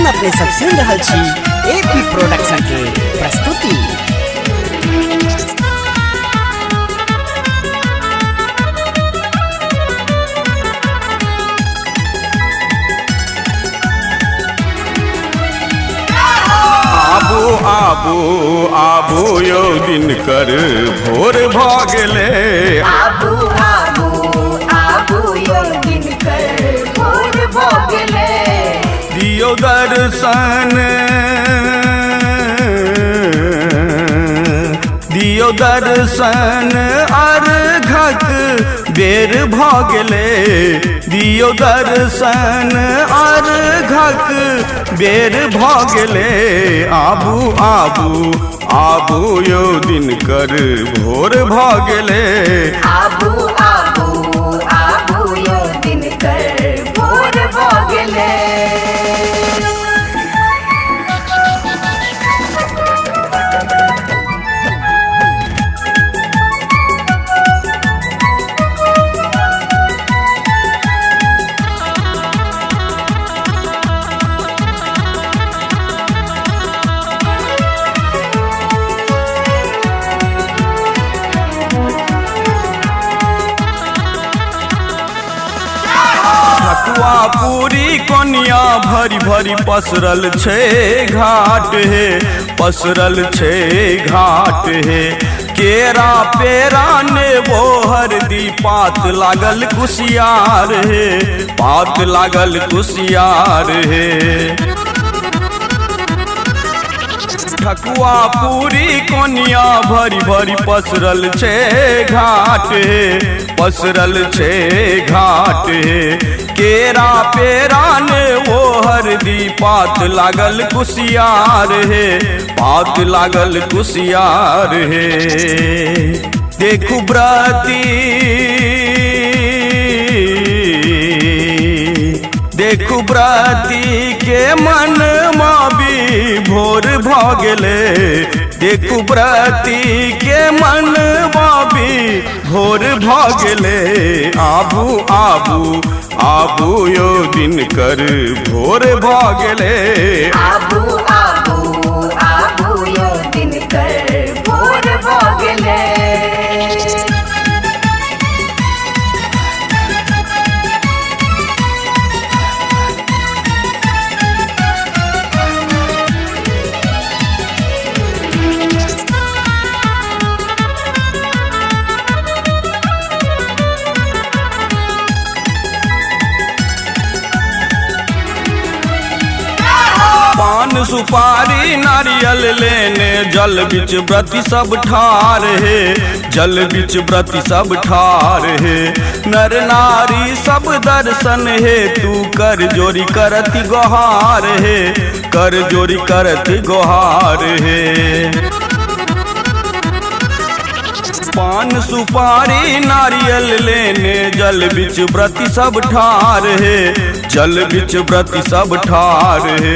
हम अपने सब सुन रहल छी एपी प्रोडक्शन के प्रस्तुति। आबू आबू आबू यो दिन कर भोर भ गेले। आबू आबू आबू यो दिन कर भोर भ गेले। दियो दर्शन दियो दर्शन अर्घक बेर भ गेले। दियो दर्शन अर्घक बेर भ गेले। आबू आबू आबू यो दिन कर भोर भ गेले। आबू आबू आबू यो दिन कर भोर भ गेले। ठकुआ पूरी कोनिया भरी भरी पसरल छे घाट हे। पसरल छे घाट हे। केरा पेरा नेबो हरदी पात लागल कुसियार हे। पात लागल कुसियार हे। ठकुआ पूरी कोनिया भरी भरी पसरल छे घाट हे। पसरल छे घाट हे। केरा पेरा ने वो हरदी पात लागल कुसियार हे। पात लागल कुसियार हे। देखू ब्रती देखू ब्रती के मन भी भोर भ गेले। देखू ब्रती के मन भी भोर भ गेले। आबू आबू आबू यो दिन कर भोर भ गेले। आबू आबू आबू यो दिन कर भोर भ गेले। पान सुपारी नारियल लेने जल बिच व्रती सब ठार हे। जल बिच व्रती सब ठार हे। नर नारी सब दर्शन हे। तू कर जोरी करत गोहार हे। कर जोरी करत गोहार हे। पान सुपारी नारियल लेने जल बिच व्रती सब ठार हे। जल बिच व्रती सब ठार हे।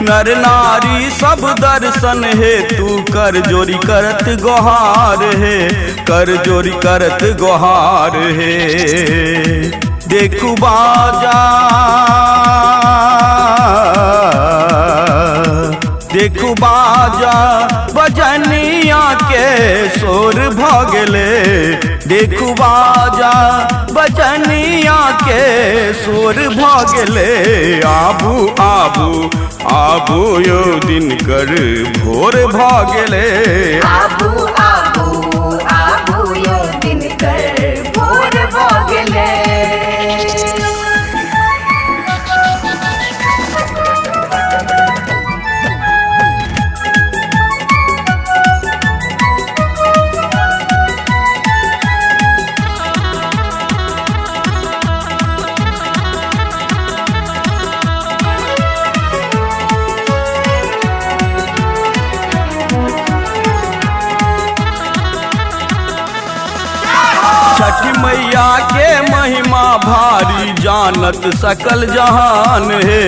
नर नारी सब दर्शन हे। तू कर जोरी करत गोहार हे। कर जोरी करत गोहार हे। देखू बाजा देखू बाजा बजनिया के शोर भ गेले। देखू बाजा बजनिया के शोर भ गेले। आबू आबू आबू यो दिन कर भोर भ गेले। आबू आबू आबू यो दिन कर भोर भ गेले। छठी मैया के महिमा भारी जानत सकल जहान है।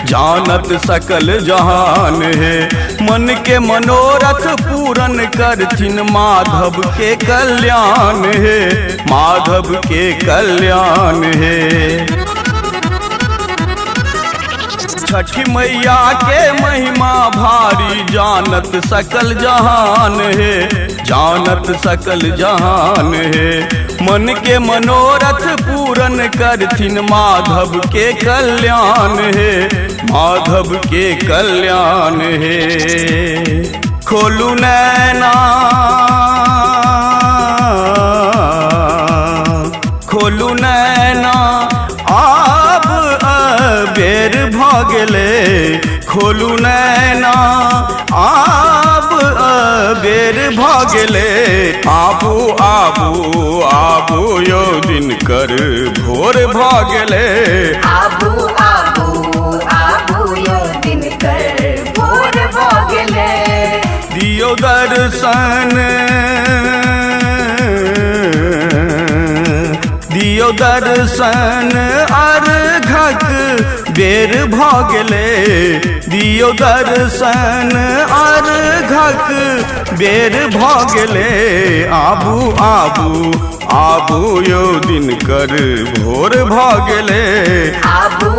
जानत सकल जहान है। मन के मनोरथ पूरन करथिन माधव के कल्याण है। माधव के कल्याण है। छठी मैया के महिमा भारी जानत सकल जहान है, जानत सकल जहान है। मन के मनोरथ पूरन करथिन माधव के कल्याण है, माधव के कल्याण है। खोलू नैना खोलू नैना आब अबेर भगले, खोलू नैना आब अबेर भगले। आबू आबू आबू यो दिन कर भोर भगले, आबू आबू आबू यो दिन कर भोर भगले। दियो दर्शन दियो दर्शन अर्घक बेर भगले, दियो दर्शन अर्घक बेर भगले। आबू आबू आबू यो दिन कर भोर भगले, आबू